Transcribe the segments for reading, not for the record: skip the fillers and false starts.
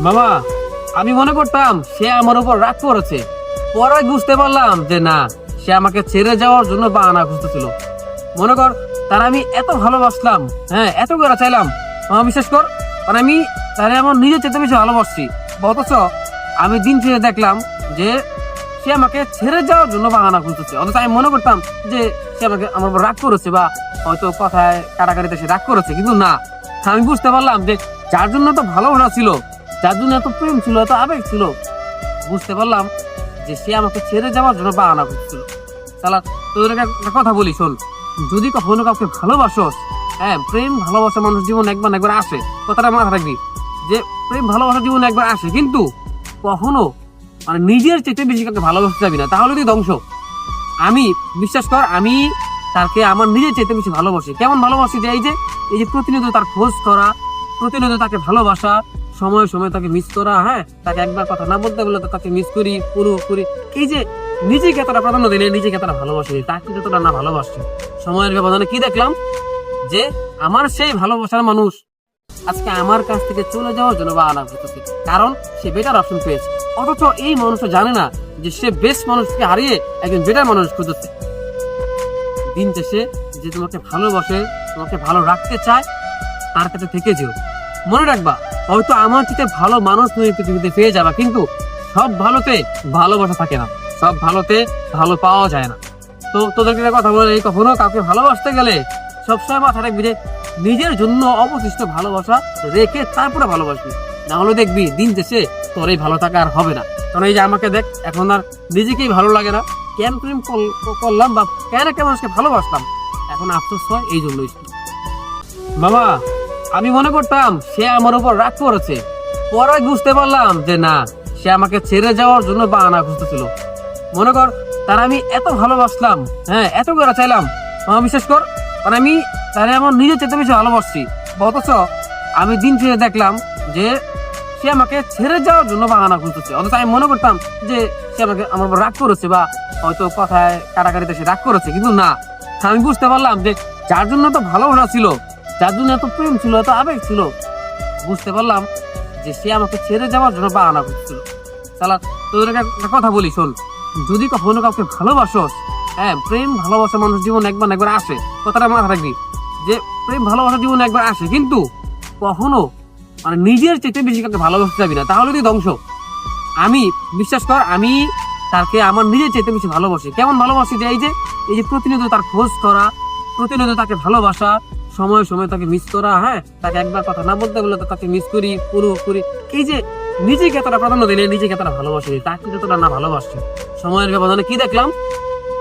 মামা, আমি মনে করতাম সে আমার উপর রাগ করেছে। পরে বুঝতে পারলাম যে না, সে আমাকে ছেড়ে যাওয়ার জন্য বাহানা খুঁজতেছিল। মনে কর, তার আমি এত ভালোবাসলাম, হ্যাঁ এত করে চাইলাম, বিশ্বাস কর, মানে আমি তারে আমার নিজের চেয়ে বেশি ভালোবাসছি। অথচ আমি দিন শেষে দেখলাম যে সে আমাকে ছেড়ে যাওয়ার জন্য বাহানা খুঁজতেছে। অথচ আমি মনে করতাম যে সে আমাকে আমার উপর রাগ করেছে, বা হয়তো কথায় কাটাকাটিতে সে রাগ করেছে, কিন্তু না, আমি বুঝতে পারলাম যে যার জন্য তো ভালোবাসা ছিল, যার জন্য এত প্রেম ছিল, এত আবেগ ছিল, বুঝতে পারলাম যে সে আমাকে ছেড়ে যাওয়ার জন্য বাহানা করছিল। সালা, তোদের একটা কথা বলি, শোন, যদি কখনো কাউকে ভালোবাসোস, হ্যাঁ প্রেম ভালোবাসা মানুষ জীবন একবার একবার আসে, কথাটা মাথা রাখবি যে প্রেম ভালোবাসা জীবন একবার আসে, কিন্তু কখনো মানে নিজের চেয়ে বেশি কাউকে ভালোবাসতে যাবি না, তাহলে তুই ধ্বংস। আমি বিশ্বাস কর, আমি তাকে আমার নিজের চাইতে বেশি ভালোবাসি। কেমন ভালোবাসি, যে এই যে প্রতিনিয়ত তার খোঁজ করা, প্রতিনিয়ত তাকে ভালোবাসা, সময় সময় তাকে মিস করা, হ্যাঁ তাকে একবার কথা না বলতে বলে তাকে মিস করি পুরোপুরি। এই যে নিজেকে এতটা প্রাধান্য দিলে, নিজেকে এতটা ভালোবাসি, তাকে যতটা না ভালোবাসি, সময়ের ব্যবধানে কি দেখলাম যে আমার সেই ভালোবাসার মানুষ আজকে আমার কাছ থেকে চলে যাওয়ার জন্য বাহানা করতেছে, কারণ সে বেটার অপশন পেয়েছে। অথচ এই মানুষটা জানে না যে সে বেস্ট মানুষকে হারিয়ে একজন বেটার মানুষ খুঁজছে। দিন শেষে যে তোমাকে ভালোবাসে, তোমাকে ভালো রাখতে চায়, তার কাছে থেকে যেও। মনে রাখবা, হয়তো আমার চেয়ে ভালো মানুষ তুমি পৃথিবীতে পেয়ে যাবা, কিন্তু সব ভালোতে ভালোবাসা থাকে না, সব ভালোতে ভালো পাওয়া যায় না। তো তোদেরকে কথা বলে, কখনো কাউকে ভালোবাসতে গেলে সবসময় মাথা রাখবি যে নিজের জন্য অবশিষ্ট ভালোবাসা রেখে তারপরে ভালোবাসবি, না হলে দেখবি দিন শেষে তোর এই ভালো থাকা আর হবে না। কারণ এই যে আমাকে দেখ, এখন আর নিজেকেই ভালো লাগে না, কেন প্রেম করলাম বা কেন মানুষকে ভালোবাসলাম, এখন আফসোস হয় এই জন্যই। মামা, আমি মনে করতাম সে আমার উপর রাগ করেছে। পরে বুঝতে পারলাম যে না, সে আমাকে ছেড়ে যাওয়ার জন্য বাহানা খুঁজতেছিল। মনে কর, তার আমি এত ভালোবাসলাম, হ্যাঁ এত করে চাইলাম, বিশ্বাস কর, মানে আমি তারে আমার নিজের চেয়ে বেশি ভালোবাসছি। অথচ আমি দিন শেষে দেখলাম যে সে আমাকে ছেড়ে যাওয়ার জন্য বাহানা খুঁজতেছে। অথচ আমি মনে করতাম যে সে আমাকে আমার উপর রাগ করেছে, বা হয়তো কথায় কাটাকাটিতে সে রাগ করেছে, কিন্তু না, আমি বুঝতে পারলাম যে যার জন্য তো ভালোবাসা ছিল, যার জন্য এত প্রেম ছিল, এত আবেগ ছিল, বুঝতে পারলাম যে সে আমাকে ছেড়ে যাওয়ার জন্য বাহানা করছিল। সালা, তোদের একটা কথা বলি, শোন, যদি কখনো কাউকে ভালোবাসোস, হ্যাঁ প্রেম ভালোবাসা মানুষ জীবন একবার একবার আসে, কথাটা মাথা রাখবি যে প্রেম ভালোবাসা জীবন একবার আসে, কিন্তু কখনো মানে নিজের চেয়ে বেশি কাউকে ভালোবাসতে যাবি না, তাহলে তুই ধ্বংস। আমি বিশ্বাস কর, আমি তাকে আমার নিজের চাইতে বেশি ভালোবাসি। কেমন ভালোবাসি, যে এই যে প্রতিনিয়ত তার খোঁজ করা, প্রতিনিয়ত তাকে ভালোবাসা, সময় সময় তাকে মিস করা, হ্যাঁ তাকে একবার কথা না বলতে বলে তাকে মিস করি পুরোপুরি। এই যে নিজেকে এতটা প্রাধান্য দিলে, নিজেকে এতটা ভালোবাসি, তাকে যতটা না ভালোবাসি, সময়ের ব্যবধানে কি দেখলাম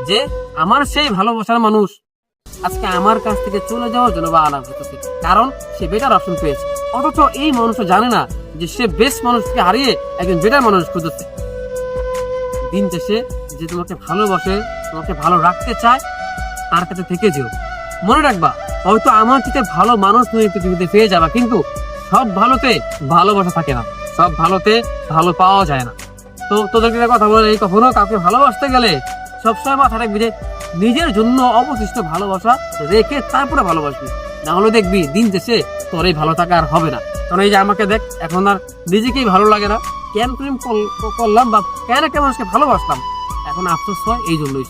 যে আমার সেই ভালোবাসার মানুষ আজকে আমার কাছ থেকে চলে যাওয়ার জন্য বাহানা করতেছে, কারণ সে বেটার অপশন পেয়েছে। অথচ এই মানুষটা জানে না যে সে বেস্ট মানুষকে হারিয়ে একজন বেটার মানুষ খুঁজছে। দিন শেষে যে তোমাকে ভালোবাসে, তোমাকে ভালো রাখতে চায়, তার কাছে থেকে যেও। মনে রাখবা, হয়তো আমার চেয়ে ভালো মানুষ তুমি পৃথিবীতে পেয়ে যাবা, কিন্তু সব ভালোতে ভালোবাসা থাকে না, সব ভালোতে ভালো পাওয়া যায় না। তো তোদেরকে কথা বলে, কখনো কাউকে ভালোবাসতে গেলে সবসময় মাথা রাখবি যে নিজের জন্য অবশিষ্ট ভালোবাসা রেখে তারপরে ভালোবাসবি, না হলে দেখবি দিন শেষে তোর এই ভালো থাকা আর হবে না। কারণ এই যে আমাকে দেখ, এখন আর নিজেকেই ভালো লাগে না, কেন প্রেম করলাম বা কেন মানুষকে ভালোবাসলাম, এখন আফসোস হয় এই জন্যই।